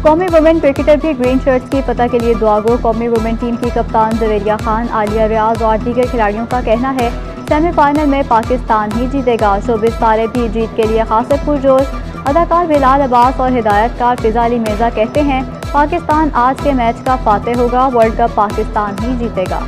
कौमी women cricketer भी green shirts की फतह के लिए दुआगो। कौमी वुमेन टीम की कप्तान जवेरिया खान, आलिया रियाज और दीगर खिलाड़ियों का कहना है सेमीफाइनल में पाकिस्तान ही जीतेगा। शोबिस तारे भी जीत के लिए खासे पुरजोश। अदाकार बिलाल अब्बास और हिदायतकार फिजा अली मिर्जा कहते हैं पाकिस्तान आज के मैच का फातेह होगा। वर्ल्ड कप पाकिस्तान ही जीतेगा।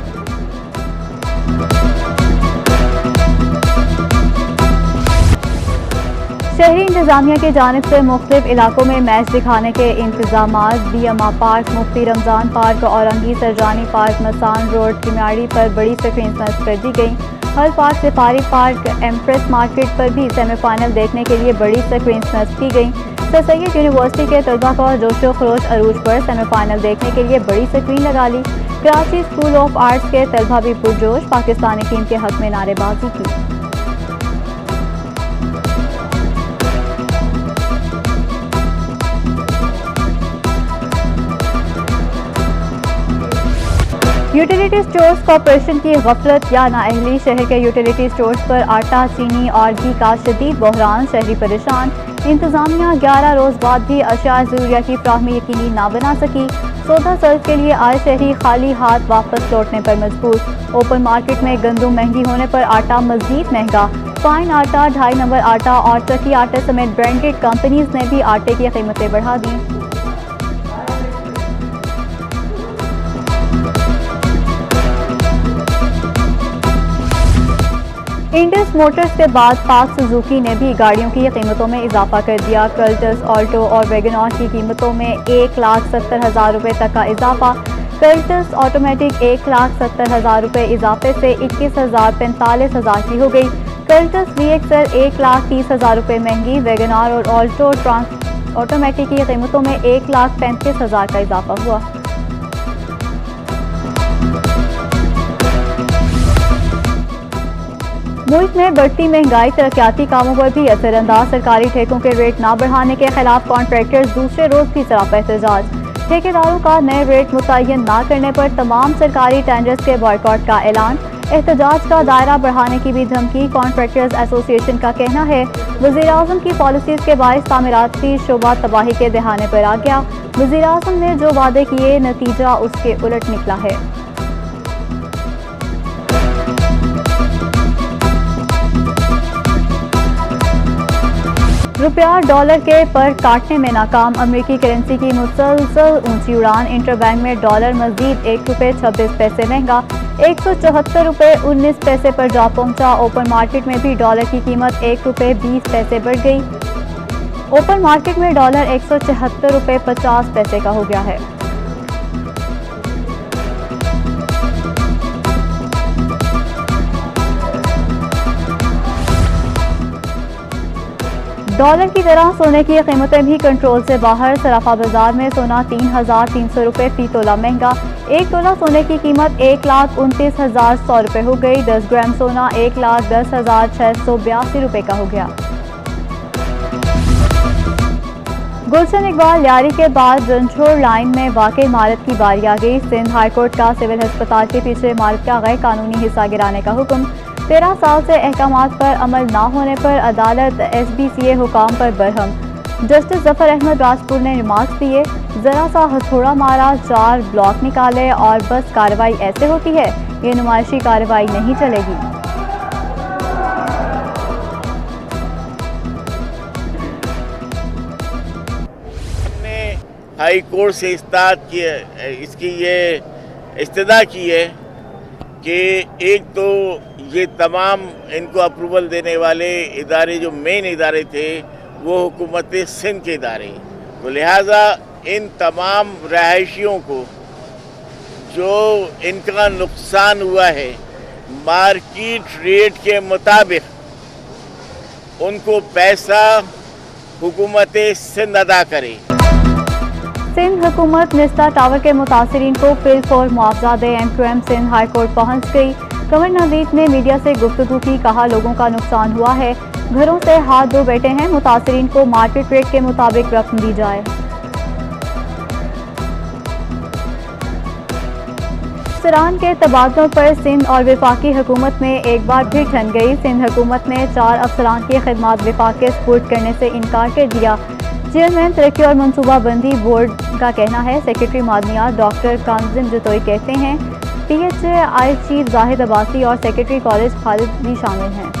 शहरी इंतजामिया की जानिब से मुख्तलिफ इलाकों में मैच दिखाने के इंतजाम। बीएमआ park, Mufti Ramzan park, Orangi Surjani park, मसान रोड, किमाड़ी पर बड़ी स्क्रीन नस्ब कर दी गई। हर park, safari park, Empress market पर भी सेमीफाइनल देखने के लिए बड़ी स्क्रीन नस्ब की गई। सर सैयद यूनिवर्सिटी के तलबा का जोशो खरोश अरूज पर सेमीफाइनल देखने के लिए बड़ी स्क्रीन लगा ली। कराची स्कूल ऑफ आर्ट्स के तलबा भी पुरजोश पाकिस्तानी टीम के हक में नारेबाजी की। यूटिलिटी स्टोर्स कॉरपोरेशन की गफलत या नाअहली। शहर के यूटिलिटी स्टोर्स पर आटा, चीनी और घी का शदीद बहरान, शहरी परेशान। इंतजामिया 11 रोज बाद भी अशिया ज़रूरिया की फ्राहमी यकीनी ना बना सकी। सौदा सर्व के लिए आए शहरी खाली हाथ वापस लौटने पर मजबूर। ओपन मार्केट में गंदम महंगी होने पर आटा मजीद महंगा। फाइन आटा, 2.5 नंबर आटा और चक्की आटे समेत ब्रांडेड कंपनीज ने भी आटे की कीमतें बढ़ा दी। इंडस मोटर्स के बाद पाक सुजुकी ने भी गाड़ियों की कीमतों में इजाफा कर दिया। कर्टस, ऑल्टो और वैगनआर की कीमतों में 1,70,000 रुपये तक का इजाफा। कर्टस ऑटोमेटिक 1,70,000 रुपये इजाफे से 21,45,000 की हो गई। कर्टस VXL 1,30,000 रुपये महंगी। वैगनआर और ऑल्टो ऑटोमेटिक की कीमतों में 1,35,000 का इजाफा हुआ। मुल्क में बढ़ती महंगाई तरक्याती कामों पर भी असरअंदाज। सरकारी ठेकों के रेट ना बढ़ाने के खिलाफ कॉन्ट्रैक्टर्स दूसरे रोज भी सरापा एहतजाज। ठेकेदारों का नए रेट मुतय्यन ना करने पर तमाम सरकारी टेंडर्स के बॉयकॉट का ऐलान। एहतजाज का दायरा बढ़ाने की भी धमकी। कॉन्ट्रैक्टर्स एसोसिएशन का कहना है वज़ीर-ए-आज़म की पॉलिसीज के बायस तामीराती शोबा तबाही के दहाने पर आ गया। वज़ीर-ए-आज़म ने जो वादे किए नतीजा उसके उलट निकला है। रुपया डॉलर के पर काटने में नाकाम। अमेरिकी करेंसी की मुसलसल ऊंची उड़ान। इंटरबैंक में डॉलर मजीद 1 रुपये 26 पैसे महंगा, 174 रुपये 19 पैसे पर जा पहुंचा। ओपन मार्केट में भी डॉलर की कीमत 1 रुपये 20 पैसे बढ़ गई। ओपन मार्केट में डॉलर 174 रुपये 50 पैसे का हो गया है। डॉलर की तरह सोने की कीमतें भी कंट्रोल से बाहर। सराफा बाजार में सोना 3,300 रुपये फी तोला महंगा। 1 तोला सोने की कीमत 1,29,100 रुपये हो गई। 10 ग्राम सोना 1,10,682 रुपये का हो गया। गुलशन इकबाल यारी के बाद रंछोड़ लाइन में वाक़ई इमारत की बारी आ गई। सिंध हाईकोर्ट का सिविल अस्पताल के पीछे इमारत का गैर कानूनी हिस्सा गिराने का हुक्म। 13 साल से अहकामात पर अमल ना होने पर अदालत SBCA हुकाम पर बरहम। जस्टिस जफर अहमद राजपुर ने रिमार्क्स दिए, जरा सा हथौड़ा मारा, 4 ब्लॉक निकाले और बस कार्रवाई ऐसे होती है। ये नुमाइशी कार्रवाई नहीं चलेगी। हाई कोर्ट से इसकी ये इस्तदा की है कि एक तो ये तमाम इनको अप्रूवल देने वाले इदारे जो मेन इदारे थे वो हुकूमत सिंध के इदारे, तो लिहाजा इन तमाम रहायशियों को जो इनका नुकसान हुआ है मार्केट रेट के मुताबिक उनको पैसा हुकूमत सिंध अदा करे। सिंध हुकूमत निस्ता टावर के मुतासरीन को फिल फॉर मुआवजा दे। MQM सिंध हाईकोर्ट पहुंच गई। कमर नवीद ने मीडिया से गुफ्तगू की, कहा लोगों का नुकसान हुआ है, घरों से हाथ धो बैठे हैं, मुतासरीन को मार्केट रेट के मुताबिक रकम दी जाए। अफसरान के तबादलों पर सिंध और वफाकी हुकूमत में एक बार फिर ठन गई। सिंध हुकूमत ने 4 अफसरान की खिदमात वफाक के सुपुर्द करने से इनकार कर दिया। चेयरमैन तरक्की और मनसूबाबंदी बोर्ड का कहना है। सेक्रेटरी मादनियात डॉक्टर कांजिम जतोई कहते हैं। PHI चीफ जाहिद अब्बासी और सेक्रेटरी कॉलेज खालिद भी शामिल हैं।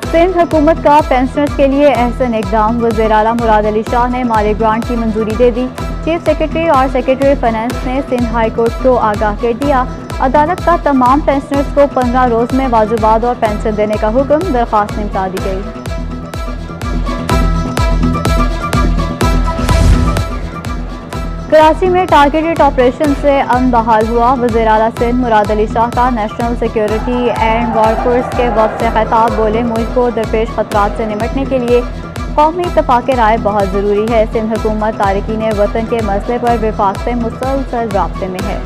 सिंध हुकूमत का पेंशनर्स के लिए अहसन इकदाम। वज़ीर आला मुराद अली शाह ने माली ग्रांट की मंजूरी दे दी। चीफ सेक्रेटरी और सेक्रेटरी फाइनेंस ने सिंध हाई कोर्ट को आगाह कर दिया। अदालत का तमाम पेंशनर्स को 15 रोज में वाजिबात और पेंशन देने का हुक्म। दरख्वास्त निपटा दी गई। कराची में टारगेटेड ऑपरेशन से अमन बहाल हुआ। वज़ीर आला सिंध मुराद अली शाह का नेशनल सिक्योरिटी एंड वर्कफोर्स के वक्त से खिताब। बोले, मुल्क को दरपेश खतरात से निपटने के लिए कौमी इत्तफाक़ राय बहुत ज़रूरी है। सिंध हुकूमत तारिकीन वतन के मसले पर विफाक से मुसलसल राब्ते में है।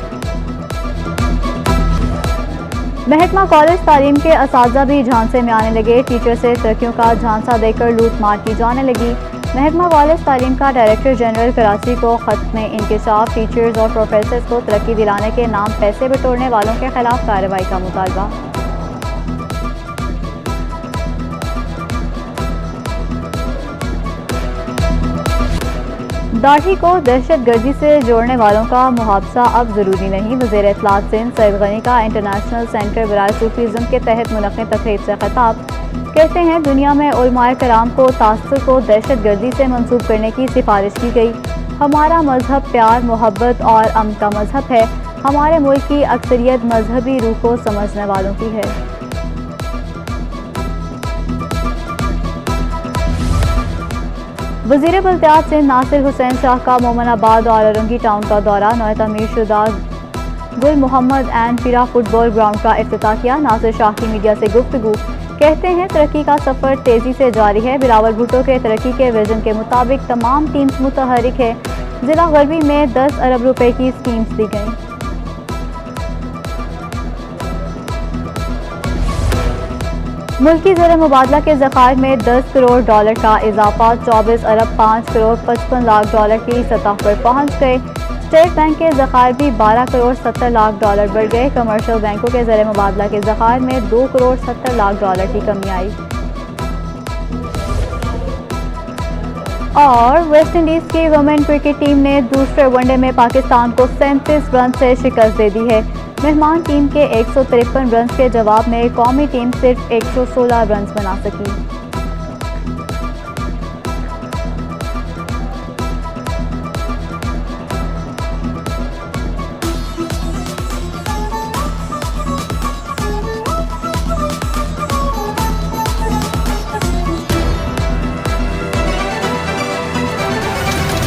महकमा कॉलेज तालीम के असातिज़ा भी झांसे में आने लगे। टीचर से तरक्कियों का झांसा देकर लूट मार की जाने लगी। महकमा कॉलेज तालीम का डायरेक्टर जनरल कराची को खत में इंकशाफ। टीचर्स और प्रोफेसर्स को तरक्की दिलाने के नाम पैसे बटोरने वालों के खिलाफ कार्रवाई का मुतालबा। दाढ़ी को दहशत गर्दी से जोड़ने वालों का मुहावजा अब जरूरी नहीं। वज़ीर इत्तलात सिंध सईद गनी का इंटरनेशनल सेंटर बराए सूफीज़्म के तहत मुनक़्क़िद तक़रीब से खिताब। कहते हैं, दुनिया में उलमाए कराम को तासुर को दहशत गर्दी से मंसूब करने की सिफारिश की गई। हमारा मजहब प्यार, मोहब्बत और अमन का मजहब है। हमारे मुल्क की अक्सरियत मजहबी रूह को समझने वालों की है। वज़ीर बल्दियात सिंध नासिर हुसैन शाह का मोमनाबाद और औरंगी टाउन का दौरा। नए तमीर शुदा गुल मोहम्मद एंड फिरा फुटबॉल ग्राउंड का इफ्तिताह किया। नासिर शाह की मीडिया से गुफ्तगू। कहते हैं, तरक्की का सफ़र तेज़ी से जारी है। बिलावल भुट्टो के तरक्की के विजन के मुताबिक तमाम टीम्स मुतहरिक है। जिला गरबी में 10 अरब रुपए की स्कीम्स दी गई। मुल्की ज़र मुबादला के ज़खायर में 10 करोड़ डॉलर का इजाफा। 24 अरब 5 करोड़ 55 लाख डॉलर की सतह पर पहुंच गए। स्टेट बैंक के ज़खायर भी 12 करोड़ 70 लाख डॉलर बढ़ गए। कमर्शियल बैंकों के ज़र मुबादला के ज़खायर में 2 करोड़ 70 लाख डॉलर की कमी आई। और वेस्ट इंडीज़ की वुमेन क्रिकेट टीम ने दूसरे वनडे में पाकिस्तान को 37 रन से शिकस्त दे दी है। मेहमान टीम के 153 रन के जवाब में कौमी टीम सिर्फ 116 रन बना सकी।